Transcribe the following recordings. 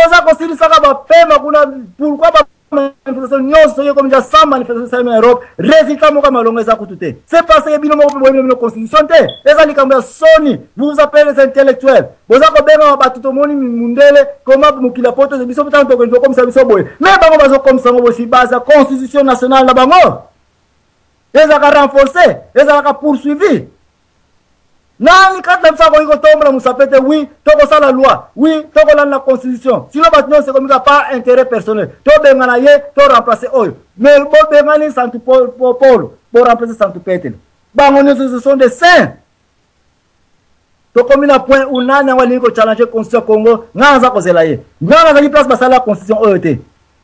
baza kosilisa ka bapema kuna pourquoi ba manifestation nyonso comme déjà 100 manifestations en Europe résultat moko malongo eza kutute c'est parce que bino moko boyebino bino constitution te eza likambo ya soni vous vous appelez les intellectuels boza ko benga bato to moni mundele comment mukila poto de biso tanto ko comme ça biso boye mais bango bazo comme ça bo si base la constitution nationale la bango eza ka renforcer eza ka poursuivi. Nani kata msa ko iko tomba musapete oui toko sa la loi oui toko la constitution sinon batnon c'est comme ça pas intérêt personnel to bengana ye to remplacer oyo mais bo bengani santu polo pour remplacer santu petel bango ce sont des saints to comme na point où nani wali ko challenger constitution Congo ngaza ko zela ye ngana za place basala la constitution oyote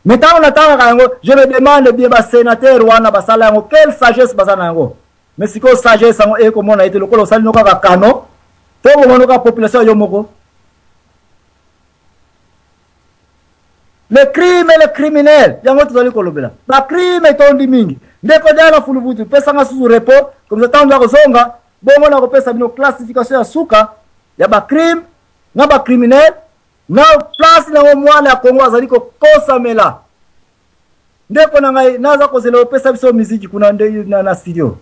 mais tant on attend kango je me demande bien ba sénateur wana basala ngo quelle sagesse basana ngo. Mais si ko sagesse sango e comme on a été le colo sali noka kano to bongo ka population yo moko le crime et le criminel yango tozali kolobela ba crime etondi mingi ndeko dala fulubutu pesa nga sous repos comme ça tanda ko zonga bongo na ko pesa bino classification ya suka ya ba crime na ba criminel na place na mwana ya Kongo azali ko kosamela ndeko na ngai naza ko zelo pesa biso muziki kuna na studio.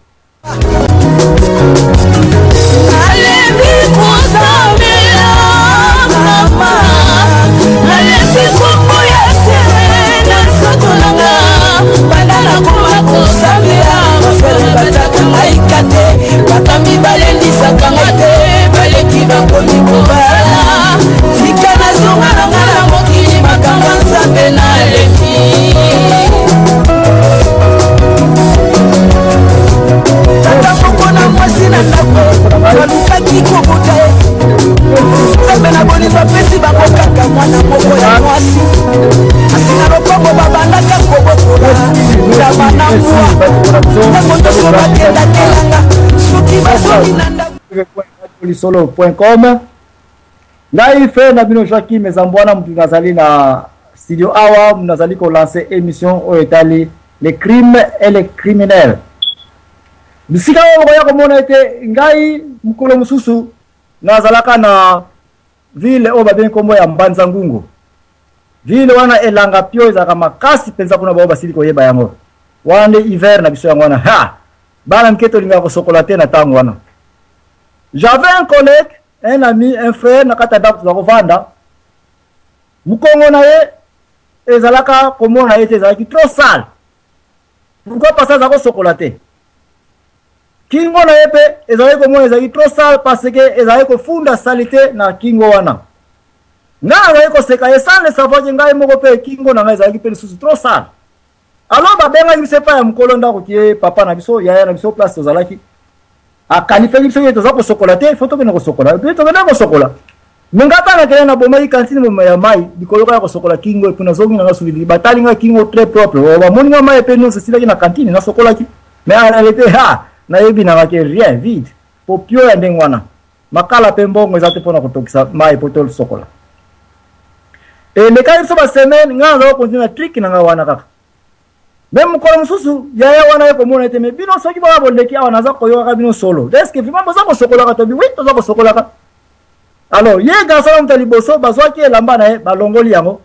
Solo.com ngai fe na bino Joaquim Mezambwana mtu nazali na studio awa mnazali ko lancer émission au etali les crimes et les criminels bisika ngo ya komona ete ngai mukolo mususu nazalaka na ville o baben kombo ya Mbanza Ngungu ville wana elanga pio ezaka makasi penza kuna bao basili ko yeba yango wande hiver na biso yango wana ha bana mketo linga ko sokolate na tango wana. J'avais un collègue, un ami, un frère, nakata daku za kovanda. Mukongo na ye ezalaka komo na ye ezalaki trop sale. Pourquoi pas ça za ko sokolate? Kingo na ye pe ezalaki komo ezalaki trop sale parce que ezalaki ko funda salité na kingo wana. Na ezalaki ko seka ye sans le savoir que ngai moko pe kingo na ngai ezalaki pe susu trop sale. Alors ba benga yimse pa ya mukolo ndako ki papa na biso yaya na biso place ozalaki. A qualifier biso yeto za ko sokolate photo bena ko sokola beto bena ko sokola ngata na kena na bomai kantine mo ya mai dikoloka ko sokola kingo e puna zongi na ngasuli batali nga kingo très propre o ba moni nga mai pe no se sila na kantine na sokola ki mais en réalité ha na yebi na ke rien vide popio ya ndengwana makala pe mbongo ezate pona ko tokisa mai potol sokola et le cas so ba semaine nga zo continue trick na nga wana kaka. Même quand on sous yaya wana yako mona ete me bino soki ba boleki awa naza koyo ka bino solo est-ce que vraiment baza ko sokola ka tobi oui toza ko sokola ka alors ye garçon mtali boso bazwa ki elamba na ba longoli yango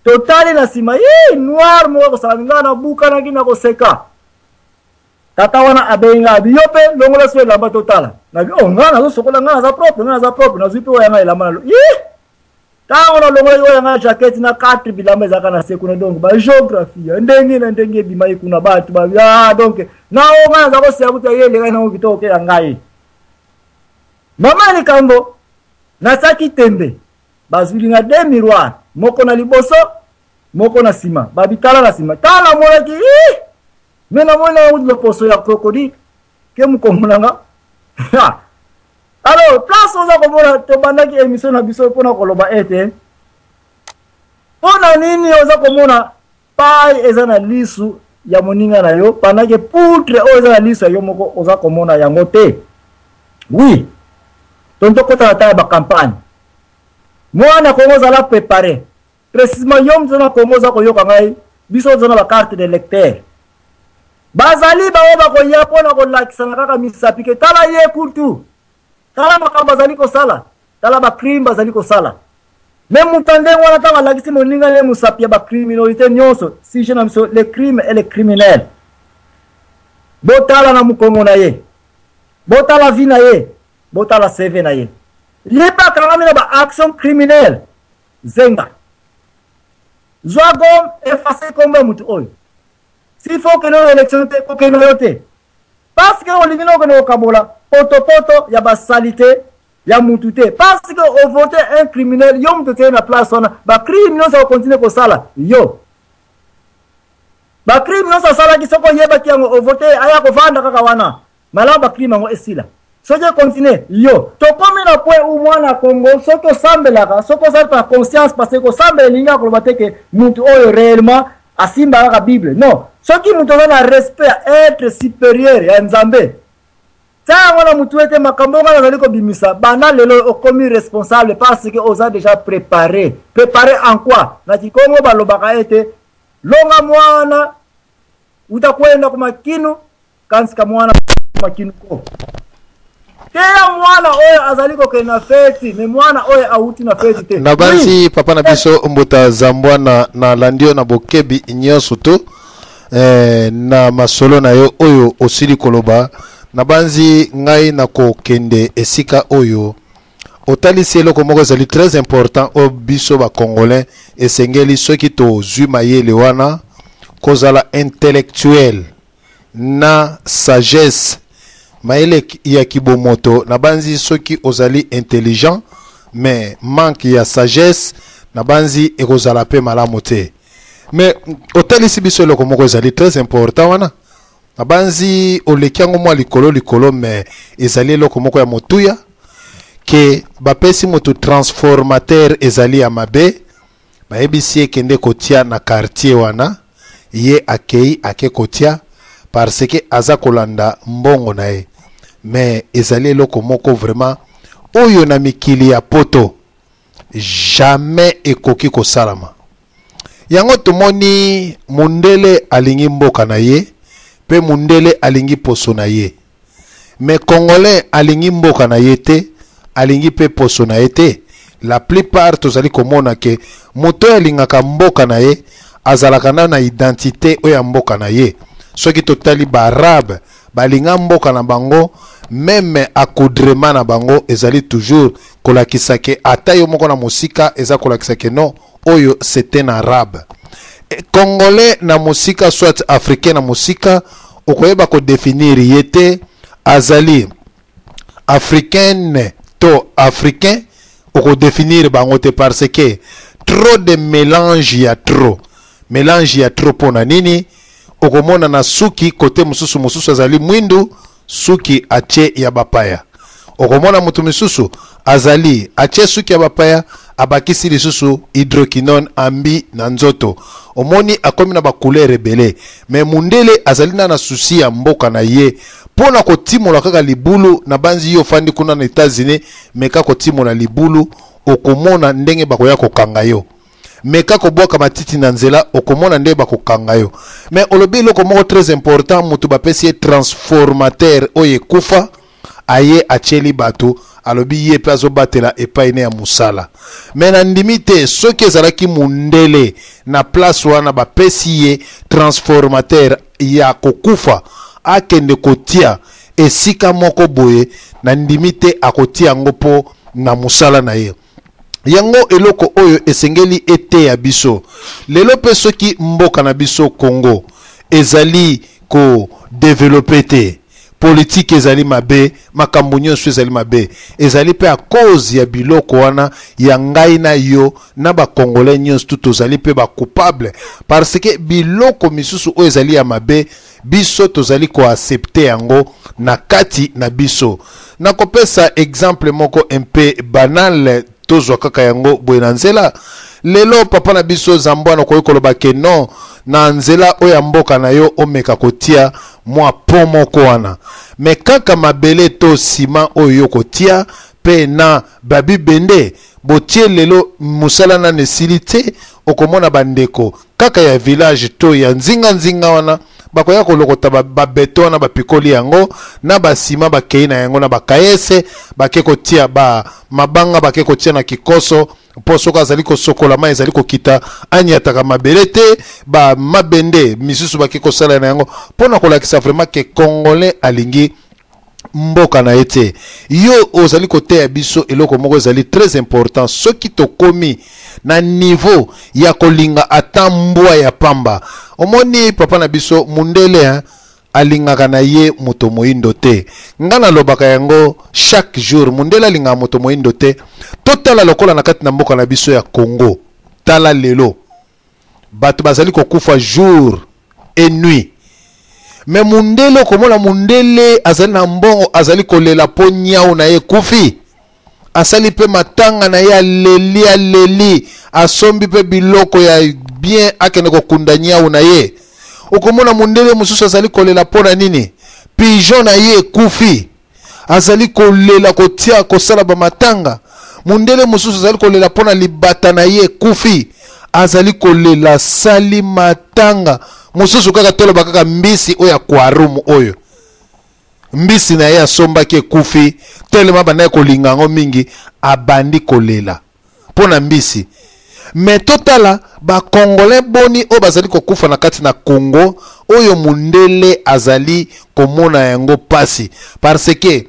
totali na sima noir mo ko salinga na buka na kina ko seka tata wana abenga biyope longola so elamba totala na bi ngana zo sokola ngana za propre na zipi wa yanga elamba na tango na longola yo yanga jacket na 4 bilamba ezaka na sekuna donc ba géographie ndenge bimai kuna batu ba donc na onga za ko se akuta yele kana ukitoke yangai mama ni kambo na saki tembe bazuli na 2 miroir moko na liboso moko na sima babitala na sima tala mona ki mena mona ulo poso ya crocodile ke mukomonanga alors place oza komona to bandaki émission na biso pona koloba ete pona nini oza komona pai eza na lisu ya moninga na yo pandake poutre oza na lisu ya yo moko oza komona yango te. Oui tonto kota ta ba campagne mwana Kongo za la préparer précisément yom zona Kongo za ko yoka ngai biso zona ba carte de lecteur bazali ba ko ya pona ko lakisa na kaka misapike tala ye kultu tala makamba zali ko sala tala ba crime bazali ko sala Même mutande wana ta balakisi moninga le musapia ba criminalité nyonso si je n'aime les crimes et les criminels. Botala na mukongo na ye. Botala vie na ye. Botala CV na ye. Yeba kangami na ba action criminelle. Zenga. Zoagom effacer comme mutu oyo. S'il faut que nos élections te ko que no yote. Parce que on limino ko no kabola. Poto ya ba salité. Ya mutute parce que on vote un criminel yom te na place on ba criminel ça continue ko sala yo ba criminel ça sala ki soko yeba ki on vote aya ko vanda kaka wana malaba ba criminel ngo esila so je continue yo to comme na point ou mwana Congo soko sambela ka soko sa ta conscience parce que sambela linga ko bateke mutu oyo réellement asimba ka Bible non ce qui mutu na respect être supérieur ya Nzambe. Wana mutuete makambo ngana zaliko bimisa bana lelo okomi responsable parce que oza déjà préparé en quoi na kikongo balobaka ete longa mwana utakwenda kumakinu kansika mwana kumakinu ko teya mwana oyo azaliko kena feti me mwana oyo auti na feti te na bansi papa na biso mbota zambwana na landio na bokebi nyonso to na masolo na yo oyo osili koloba na banzi ngai na ko kende esika oyo otalisi eloko moko ezali très important o biso ba congolais esengeli soki to zwi mayele wana kozala intellectuel na sagesse mayele ya kibomoto na banzi soki ozali intelligent mais manque ya sagesse na banzi ekozala pe malamu te mais otalisi biso eloko moko ezali très important wana Abanzi olekiango mwa likolo mais ezali eloko moko ya motuya ke bapesi moto transformateur ezali ya mabe bayebisi ekende kotia na quartier wana ye akei ake kotia parce que aza kolanda mbongo na ye mais ezali eloko moko vraiment oyo na mikili ya poto jamais ekoki kosalama yango tomoni mundele alingi mboka na ye pe mundele alingi poso na ye mais congolais alingi mboka na ye te alingi pe poso na ye te la plupart tozali komona ke moto alingaka mboka na ye azalaka na identité oya mboka na ye soki totali ba arabe balinga mboka na bango même akoudrema na bango ezali toujours kolakisa ke ata yo moko na musika eza kolakisa ke non oyo c'est un arabe. Congolais na musika soit africain na musika okoyeba ko définir yete azali africaine to africain oko définir bango te parce que trop de mélange ya trop pona nini okomona na suki kote mususu azali mwindu suki ache ya bapaya okomona mutu misusu azali ache suki ya bapaya abakisi lisusu hydroquinone ambi na nzoto omoni akomi na ba couleur ebele mais mundele azali na susi ya mboka na ye pona kotimola kaka libulu na banzi yo fandi kuna na États-Unis meka kotimola libulu okomona ndenge bakoya kokanga yo meka kobwaka matiti na nzela okomona ndenge bakokanga yo mais olobi loko moko très important mutu bapesi transformateur oye kufa aye acheli bato alobi ye pe azobatela epaine ya musala mais na ndimi te soki ezalaki mundele na place wana bapesi ye transformateur ya kokufa akende kotia esika moko boye na ndimi te akotia yango po na musala na ye yango eloko oyo esengeli ete ya biso lelo pe soki mboka na biso Congo ezali ko développer te politique ezali mabe makambo nyonso ezali mabe ezali pe a cause ya biloko wana ya ngai na yo na ba congolais nyonso tozali pe ba coupable parce que biloko misusu oyo ezali ya mabe biso tozali ko accepter yango na kati na biso na kopesa exemple moko un peu banal tozwa kaka yango boye na nzela lelo papa na biso zambwana koyi koloba ke non na nzela oya mboka na yo omeka kotia mwa po moko wana me kaka mabele to sima oyo kotia pe na babi bende botie lelo musala na nesili te okomona bandeko kaka ya village to ya nzinga wana bakoya kolokota ba beton na ba pikoli yango na ba sima ba kei na yango na ba kaese bake kotia ba mabanga bake kotia na kikoso po soka azali kosokola mai ezali kokita anyataka mabele te ba mabende misusu bake kosala na yango pona kolakisa vraiment ke congolais alingi mboka na ete yo ozali koteya biso eloko moko ezali très important soki tokomi na niveau ya kolinga ata mbwa ya pamba omoni papa na biso mundele alingaka na ye moto moindo te nga nalobaka yango chaque jour mundele alingaka moto moindo te totala lokola na kati na mboka na biso ya Congo tala lelo bato bazali kokufa jour et nuit mais mundele komona mundele azali na mbongo azali kolela po nyau na ye kufi asali pe matanga na ye aleli asombi pe biloko ya bien akende kokunda nyau na ye okomona mundele mususu azali kolela po na nini pigeon na ye kufi azali kolela kotia kosala ba matanga mundele mususu azali kolela po na libata na ye kufi azali kolela sali matanga mususu kaka toloba kaka mbisi oyo akwarumu oyo mbisi na ye asombaki ekufi telema banda kolinga ngo mingi abandi kolela pona mbisi mais totala ba congolais boni o bazali kokufa na kati na Congo oyo mundele azali komona yango pasi parce que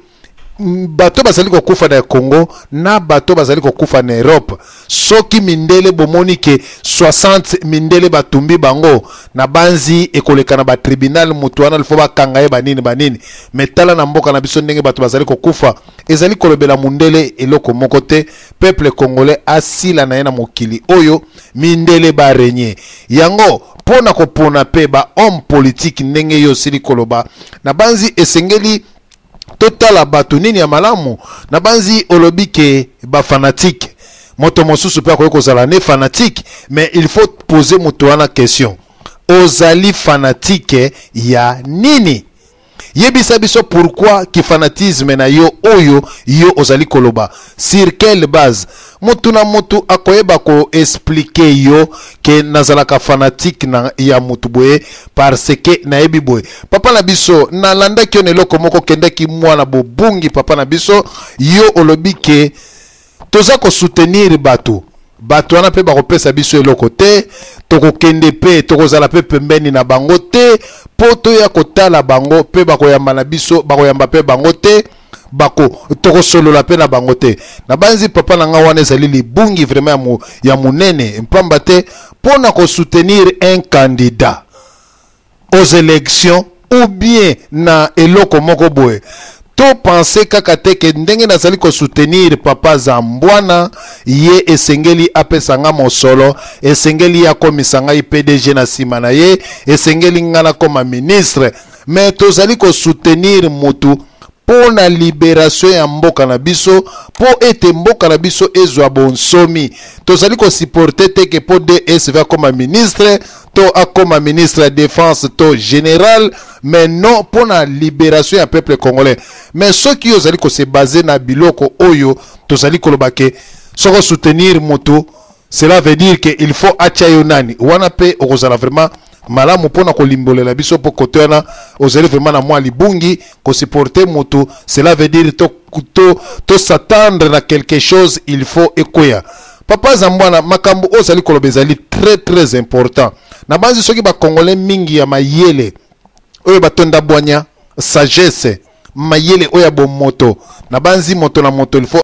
bato bazali kokufa na Congo na bato bazali kokufa na Europe soki mindele bomoni ke 60 mindele batumbi bango na banzi ekoleka na ba tribunal mutu wana lifo bakanga ye banini metala na mboka na biso ndenge bato bazali kokufa ezali kolobela mundele eloko moko te peuple congolais asila na ye na mokili oyo mindele ba renye yango pona kopona pe ba homme politique ndenge yo sili koloba na banzi esengeli totala bato nini ya malamu na banzi olobi ke ba fanatique moto mosusu pe akoki kozala ne fanatique mais il faut poser moto wana question ozali fanatique ya nini yebisa biso pourquoi ki fanatisme na yo oyo yo ozali koloba sur quelle base motu na motu akoyeba ko expliquer yo ke nazalaka fanatique na ya motu boye parce que na yebi boye papa na biso na landa ki oneloko moko kendeki mwana bobungi papa na biso yo olobi ke toza ko soutenir bato wana pe bakopesa biso eloko te tokokende pe tokozala pe pembeni na bango te poto ya kotala bango pe bakoyamba na biso bakoyamba pe bango te tokosolola pe na bango te na banzi papa na nga wana ezali libungi vraiment ya munene mpamba te pona ko soutenir un candidat aux élections ou bien na eloko moko boye to penser kaka te ke ndenge nazali ko soutenir papa Zambwana ye esengeli apesanga mosolo esengeli ya komisa ngai PDG na sima na ye esengeli ngana koma ministre mais tozali ko soutenir mutu pour la libération ya mboka na biso po ete mboka na biso ezwa bonsomi tozali ko supporter te ke po DS va comme ministre to akoma ministre de défense to général mais non pour la libération ya peuple congolais mais ceux qui ozali ko se baser na biloko oyo tozali ko lobake soko soutenir moto cela veut dire que il faut acha yo nani wana pe okozala vraiment malamu pona kolimbolela biso po kote wana ozali vraiment na mwa libungi ko supporter moto cela veut dire to s'attendre na quelque chose il faut ekoya papa Zambwana makambo ozali koloba ezali très important na banzi soki ba congolais mingi ya mayele oyo batonda bwanya sagesse mayele oya bo moto na banzi moto na moto il faut